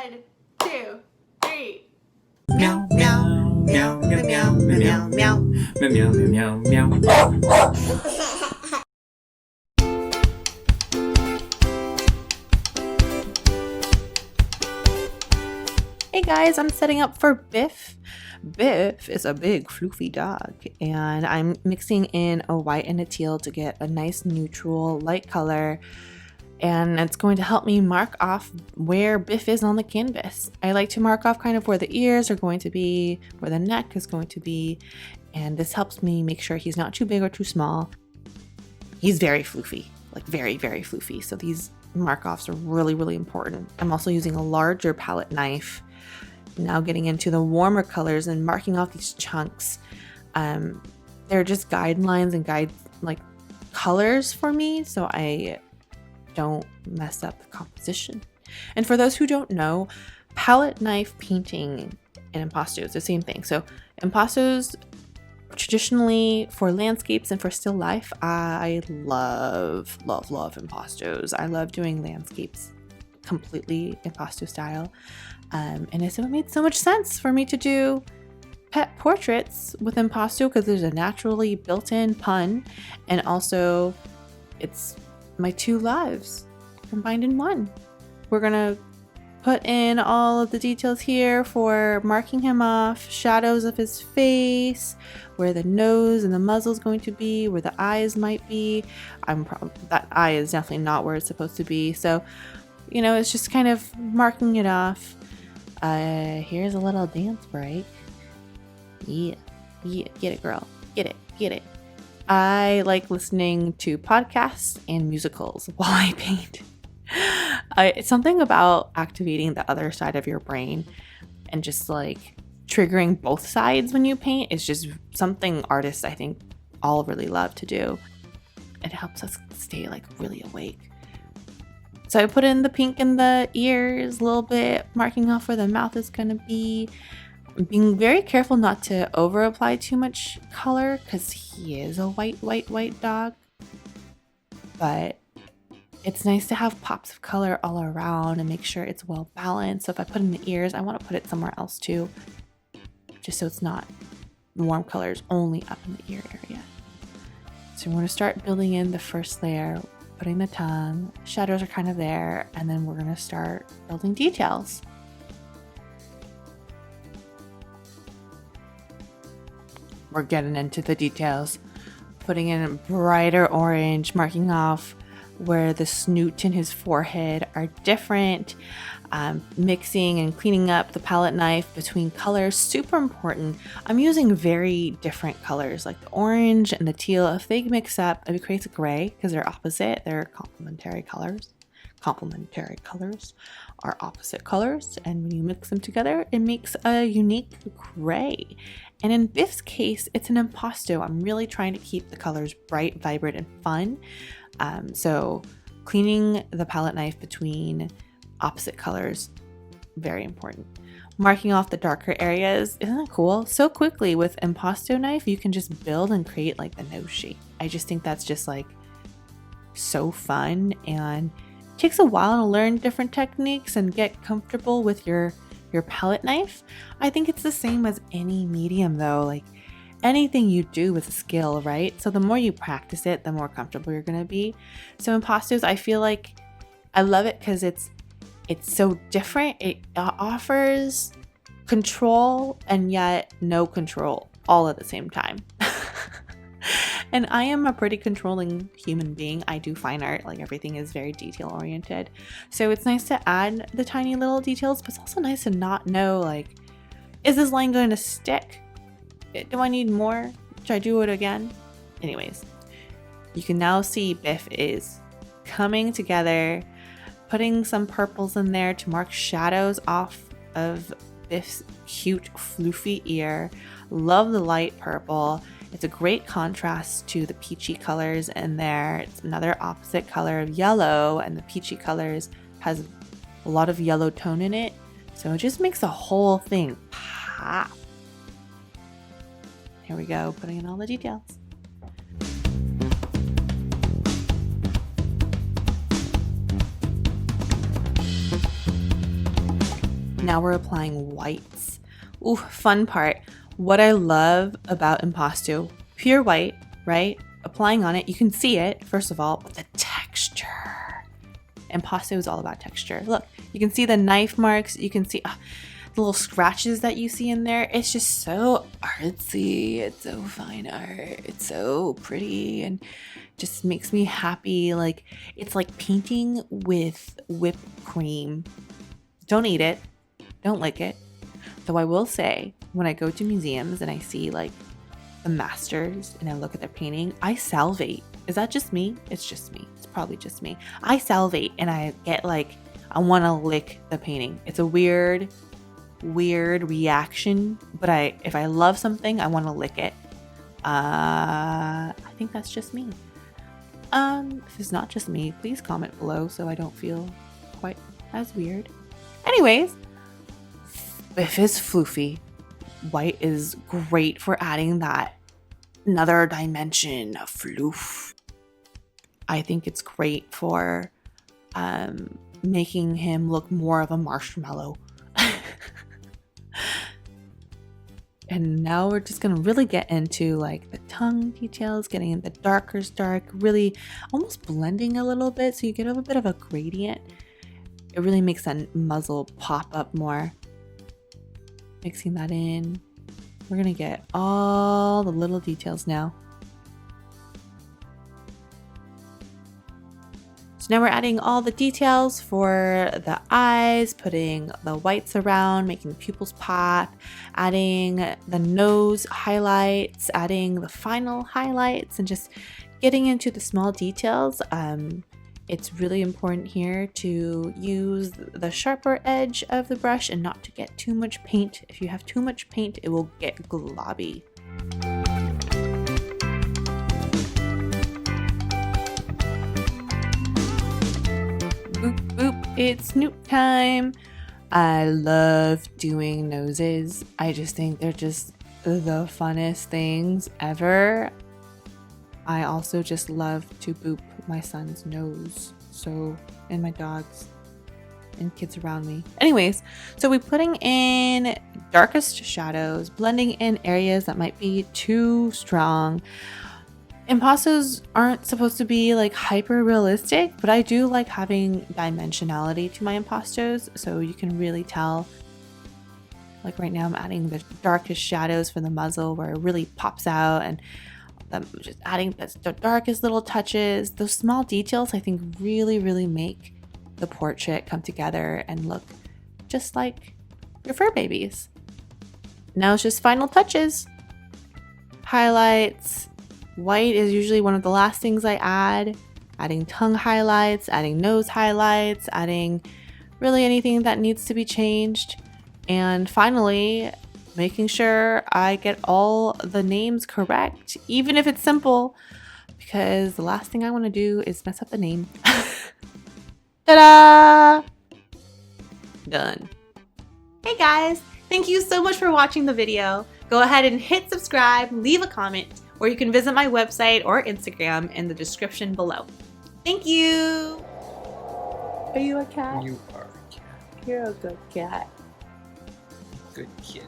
1, 2, 3. Meow, meow, meow, meow, meow, meow, meow, meow, meow, meow, meow. Hey guys, I'm setting up for Biff. Biff is a big floofy dog, and I'm mixing in a white and a teal to get a nice neutral light color, and it's going to help me mark off where Biff is on the canvas. I like to mark off kind of where the ears are going to be, where the neck is going to be, and this helps me make sure he's not too big or too small. He's very floofy, like very, very floofy, so these mark offs are really, really important. I'm also using a larger palette knife. Now getting into the warmer colors and marking off these chunks. They're just guidelines and colors for me, so I don't mess up the composition. And for those who don't know, palette knife painting and impasto is the same thing. So impastos traditionally for landscapes and for still life, I love impastos. I love doing landscapes completely impasto style. And it made so much sense for me to do pet portraits with impasto because there's a naturally built-in pun, and also it's my two lives combined in one. We're gonna put in all of the details here for marking him off, shadows of his face, where the nose and the muzzle is going to be, where the eyes might be. That eye is definitely not where it's supposed to be. So, it's just kind of marking it off. Here's a little dance break. Yeah, get it, girl. Get it. I like listening to podcasts and musicals while I paint. It's something about activating the other side of your brain and just like triggering both sides when you paint. It's just something artists, I think, all really love to do. It helps us stay like really awake. So I put in the pink in the ears a little bit, marking off where the mouth is going to be. Being very careful not to over apply too much color because he is a white dog. But it's nice to have pops of color all around and make sure it's well balanced. So if I put in the ears, I want to put it somewhere else too, just so it's not warm colors only up in the ear area. So we're going to start building in the first layer, putting the tongue, shadows are kind of there, and then we're going to start building details. We're getting into the details, putting in a brighter orange, marking off where the snoot and his forehead are different, mixing and cleaning up the palette knife between colors, super important. I'm using very different colors like the orange and the teal. If they mix up, it creates a gray because they're opposite. They're complementary colors. Complementary colors are opposite colors, and when you mix them together, it makes a unique gray. And in Biff's case, it's an impasto. I'm really trying to keep the colors bright, vibrant, and fun. So cleaning the palette knife between opposite colors, very important. Marking off the darker areas, isn't that cool? So quickly with impasto knife, you can just build and create like the nose shape. I just think that's just like so fun, and it takes a while to learn different techniques and get comfortable with your palette knife. I think it's the same as any medium though, like anything you do with a skill, right? So the more you practice it, the more comfortable you're gonna be. So impastos, I feel like I love it because it's so different. It offers control and yet no control all at the same time. And I am a pretty controlling human being. I do fine art, like everything is very detail oriented. So it's nice to add the tiny little details, but it's also nice to not know, like, is this line going to stick? Do I need more? Should I do it again? Anyways, you can now see Biff is coming together, putting some purples in there to mark shadows off of Biff's cute floofy ear. Love the light purple. It's a great contrast to the peachy colors in there. It's another opposite color of yellow, and the peachy colors has a lot of yellow tone in it. So it just makes the whole thing pop. Here we go, putting in all the details. Now we're applying whites. Ooh, fun part. What I love about Impawsto, pure white, right? Applying on it, you can see it, first of all, but the texture. Impawsto is all about texture. Look, you can see the knife marks. You can see the little scratches that you see in there. It's just so artsy. It's so fine art. It's so pretty and just makes me happy. Like, it's like painting with whipped cream. Don't eat it. Don't lick it. Though I will say, when I go to museums and I see like the masters and I look at their painting, I salivate. Is that just me? It's just me. It's probably just me. I salivate and I get like, I want to lick the painting. It's a weird reaction, but if I love something, I want to lick it. I think that's just me. If it's not just me, please comment below so I don't feel quite as weird. Anyways, Biff is floofy. White is great for adding that another dimension of floof. I think it's great for making him look more of a marshmallow. And now we're just gonna really get into like the tongue details, getting in the darker's dark, really almost blending a little bit so you get a bit of a gradient. It really makes that muzzle pop up more. Mixing that in. We're gonna get all the little details now. So now we're adding all the details for the eyes, putting the whites around, making the pupils pop, adding the nose highlights, adding the final highlights, and just getting into the small details. It's really important here to use the sharper edge of the brush and not to get too much paint. If you have too much paint, it will get globby. Boop, boop, it's Snoop time. I love doing noses. I just think they're just the funnest things ever. I also just love to boop my son's nose, and my dogs and kids around me. Anyways, so we're putting in darkest shadows, blending in areas that might be too strong. Impastos aren't supposed to be like hyper realistic, but I do like having dimensionality to my impastos, so you can really tell. Like right now I'm adding the darkest shadows for the muzzle where it really pops out, and just adding the darkest little touches. Those small details I think really make the portrait come together and look just like your fur babies. Now it's just final touches. Highlights. White is usually one of the last things I add. Adding tongue highlights, adding nose highlights, adding really anything that needs to be changed. And finally, making sure I get all the names correct, even if it's simple, because the last thing I want to do is mess up the name. Ta-da! Done. Hey guys, thank you so much for watching the video. Go ahead and hit subscribe, leave a comment, or you can visit my website or Instagram in the description below. Thank you! Are you a cat? You are a cat. You're a good cat. Good kid.